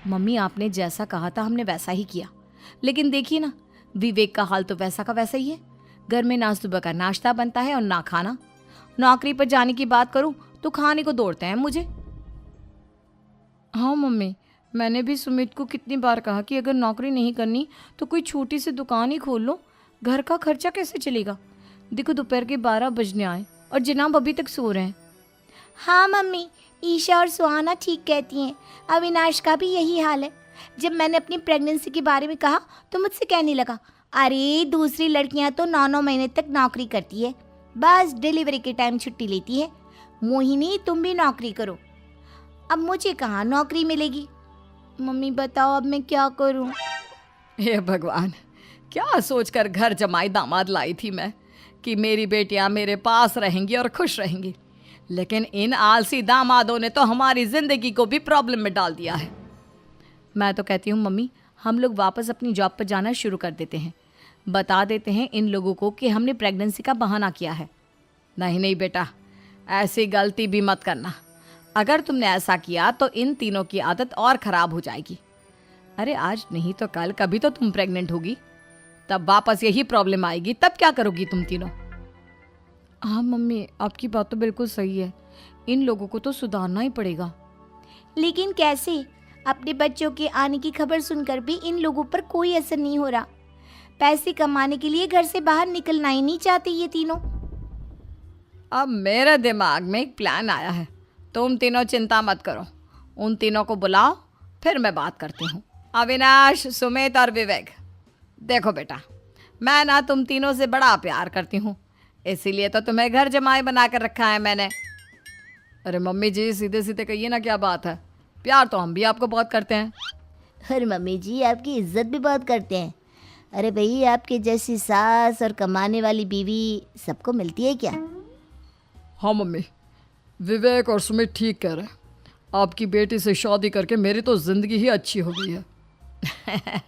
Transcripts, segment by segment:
Mummy आपने जैसा कहा था हमने वैसा ही किया, लेकिन देखिए ना, विवेक का हाल तो वैसा का वैसा ही है। घर में ना सुबह का नाश्ता बनता है और ना खाना। नौकरी पर जाने की बात करूं तो खाने को दौड़ते हैं मुझे। हाँ मम्मी, मैंने भी सुमित को कितनी बार कहा कि अगर नौकरी नहीं करनी तो कोई छोटी सी दुकान ही खोल लो, घर का खर्चा कैसे चलेगा। देखो दोपहर के 12 बजने आए और जनाब अभी तक सो रहे हैं। हाँ मम्मी, ईशा और सुहाना ठीक कहती हैं। अविनाश का भी यही हाल है। जब मैंने अपनी प्रेगनेंसी के बारे में कहा तो मुझसे कहने लगा, अरे दूसरी लड़कियां तो 9-9 महीने तक नौकरी करती है, बस डिलीवरी के टाइम छुट्टी लेती है। मोहिनी तुम भी नौकरी करो। अब मुझे कहाँ नौकरी मिलेगी। मम्मी बताओ अब मैं क्या करूँ। हे भगवान, क्या सोचकर घर जमाई दामाद लाई थी मैं कि मेरी बेटियां मेरे पास रहेंगी और खुश रहेंगी, लेकिन इन आलसी दामादों ने तो हमारी जिंदगी को भी प्रॉब्लम में डाल दिया है। मैं तो कहती हूँ मम्मी, हम लोग वापस अपनी जॉब पर जाना शुरू कर देते हैं। बता देते हैं इन लोगों को कि हमने प्रेगनेंसी का बहाना किया है। नहीं नहीं बेटा, ऐसी गलती भी मत करना। अगर तुमने ऐसा किया तो इन तीनों की आदत और ख़राब हो जाएगी। अरे आज नहीं तो कल कभी तो तुम प्रेग्नेंट होगी, तब वापस यही प्रॉब्लम आएगी, तब क्या करोगी तुम तीनों। हाँ मम्मी, आपकी बात तो बिल्कुल सही है। इन लोगों को तो सुधारना ही पड़ेगा। लेकिन कैसे? अपने बच्चों के आने की खबर सुनकर भी इन लोगों पर कोई असर नहीं हो रहा। पैसे कमाने के लिए घर से बाहर निकलना ही नहीं चाहते ये तीनों। अब मेरे दिमाग में एक प्लान आया है। तुम तीनों चिंता मत करो, उन तीनों को बुलाओ, फिर मैं बात करती हूँ। अविनाश, सुमित और विवेक, देखो बेटा, मैं ना तुम तीनों से बड़ा प्यार करती हूँ, इसीलिए तो तुम्हें घर जमाई बना कर रखा है मैंने। अरे मम्मी जी, सीधे सीधे कहिए ना, क्या बात है। प्यार तो हम भी आपको बहुत करते हैं। अरे मम्मी जी, आपकी इज्जत भी बहुत करते हैं। अरे भाई, आपके जैसी सास और कमाने वाली बीवी सबको मिलती है क्या? हाँ मम्मी, विवेक और सुमित ठीक कह रहे हैं। आपकी बेटी से शादी करके मेरी तो ज़िंदगी ही अच्छी हो गई है।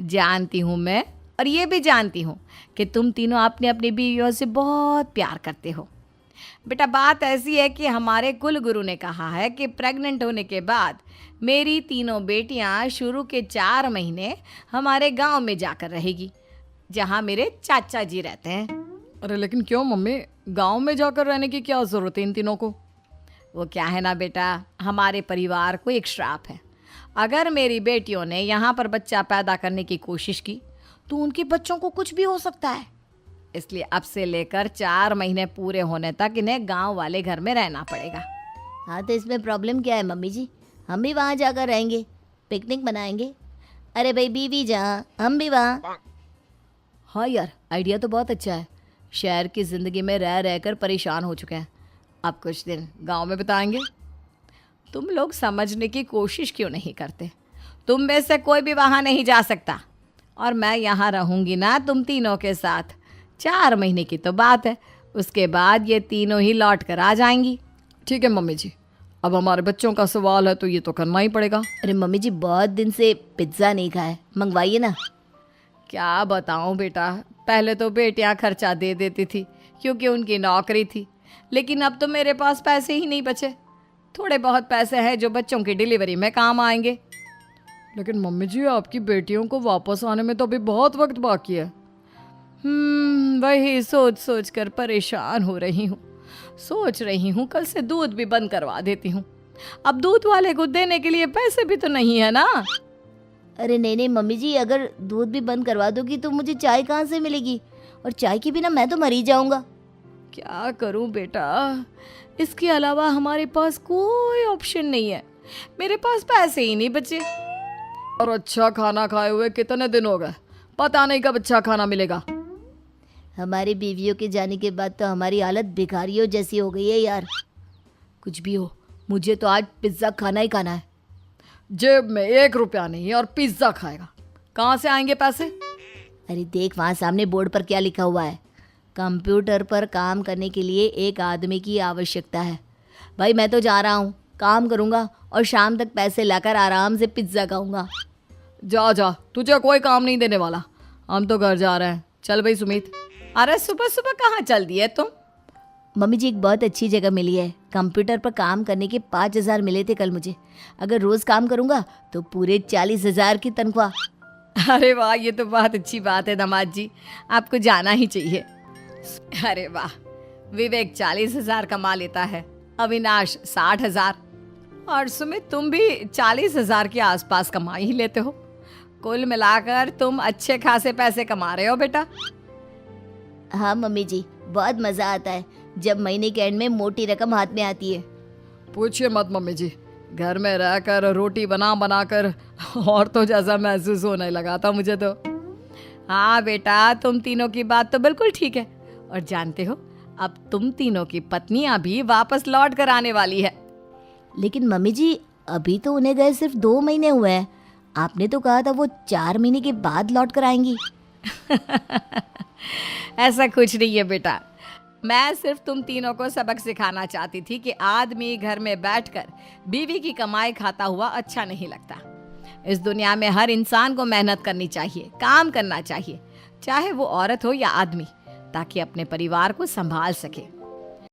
जानती हूँ मैं, और ये भी जानती हूँ कि तुम तीनों अपने अपनी बीवियों से बहुत प्यार करते हो। बेटा, बात ऐसी है कि हमारे कुल गुरु ने कहा है कि प्रेग्नेंट होने के बाद मेरी तीनों बेटियाँ शुरू के 4 महीने हमारे गांव में जाकर रहेगी, जहाँ मेरे चाचा जी रहते हैं। अरे लेकिन क्यों मम्मी, गांव में जाकर रहने की क्या ज़रूरत है इन तीनों को। वो क्या है ना बेटा, हमारे परिवार को एक श्राप है। अगर मेरी बेटियों ने यहाँ पर बच्चा पैदा करने की कोशिश की तो उनके बच्चों को कुछ भी हो सकता है। इसलिए अब से लेकर 4 महीने पूरे होने तक इन्हें गांव वाले घर में रहना पड़ेगा। हाँ तो इसमें प्रॉब्लम क्या है मम्मी जी? हम भी वहाँ जाकर रहेंगे, पिकनिक मनाएंगे। अरे भाई, बीवी जहाँ हम भी वहाँ। हाँ यार, आइडिया तो बहुत अच्छा है। शहर की ज़िंदगी में रह रहकर परेशान हो चुके हैं, अब कुछ दिन गांव में बिताएंगे। तुम लोग समझने की कोशिश क्यों नहीं करते? तुम में से कोई भी वहाँ नहीं जा सकता, और मैं यहाँ रहूँगी ना तुम तीनों के साथ। 4 महीने की तो बात है, उसके बाद ये तीनों ही लौट कर आ जाएंगी। ठीक है मम्मी जी, अब हमारे बच्चों का सवाल है तो ये तो करना ही पड़ेगा। अरे मम्मी जी, बहुत दिन से पिज्ज़ा नहीं खाया, मंगवाइए ना। क्या बताऊँ बेटा, पहले तो बेटियाँ खर्चा दे देती थी क्योंकि उनकी नौकरी थी, लेकिन अब तो मेरे पास पैसे ही नहीं बचे। थोड़े बहुत पैसे हैं जो बच्चों की डिलीवरी में काम आएंगे। लेकिन मम्मी जी, आपकी बेटियों को वापस आने में तो अभी बहुत वक्त बाकी है। वही सोच सोच कर परेशान हो रही हूँ। सोच रही हूँ कल से दूध भी बंद करवा देती हूँ। अब दूध वाले को देने के लिए पैसे भी तो नहीं है ना। अरे नहीं नहीं मम्मी जी, अगर दूध भी बंद करवा दोगी तो मुझे चाय कहाँ से मिलेगी? और चाय के बिना मैं तो मर ही जाऊंगा। क्या करूं बेटा, इसके अलावा हमारे पास कोई ऑप्शन नहीं है। मेरे पास पैसे ही नहीं बचे। और अच्छा खाना खाए हुए कितने दिन हो गए, पता नहीं कब अच्छा खाना मिलेगा। हमारी बीवियों के जाने के बाद तो हमारी हालत भिखारियों जैसी हो गई है यार। कुछ भी हो, मुझे तो आज पिज्ज़ा खाना ही खाना है। जेब में 1 रुपया नहीं और पिज्ज़ा खाएगा, कहाँ से आएंगे पैसे? अरे देख, वहाँ सामने बोर्ड पर क्या लिखा हुआ है? कंप्यूटर पर काम करने के लिए एक आदमी की आवश्यकता है। भाई मैं तो जा रहा हूँ, काम करूँगा और शाम तक पैसे लाकर आराम से पिज्ज़ा खाऊंगा। जा जा, तुझे कोई काम नहीं देने वाला, हम तो घर जा रहे हैं। चल भाई सुमित। अरे सुबह सुबह कहाँ चल दिए तुम? मम्मी जी एक बहुत अच्छी जगह मिली है, कंप्यूटर पर काम करने के 5,000 मिले थे कल मुझे। अगर रोज़ काम करूँगा तो पूरे 40,000 की तनख्वाह। अरे वाह, ये तो बहुत अच्छी बात है दामाद जी, आपको जाना ही चाहिए। अरे वाह, विवेक 40,000 कमा लेता है, अविनाश 60,000 और सुमित तुम भी 40,000 के आसपास कमा ही लेते हो। कुल मिलाकर तुम अच्छे खासे पैसे कमा रहे हो बेटा। हाँ मम्मी जी, बहुत मज़ा आता है जब महीने के एंड में मोटी रकम हाथ में आती है। पूछिए मत मम्मी जी, घर में रहकर रोटी बना बना कर और तो जैसा महसूस होने लगा था मुझे तो। हाँ बेटा, तुम तीनों की बात तो बिल्कुल ठीक है। और जानते हो, अब तुम तीनों की पत्नियां भी वापस लौट कर आने वाली है। लेकिन मम्मी जी अभी तो उन्हें गए सिर्फ 2 महीने हुए हैं, आपने तो कहा था वो 4 महीने के बाद लौट कर आएंगी। ऐसा कुछ नहीं है बेटा, मैं सिर्फ तुम तीनों को सबक सिखाना चाहती थी कि आदमी घर में बैठकर बीवी की कमाई खाता हुआ अच्छा नहीं लगता। इस दुनिया में हर इंसान को मेहनत करनी चाहिए, काम करना चाहिए, चाहे वो औरत हो या आदमी, ताकि अपने परिवार को संभाल सके।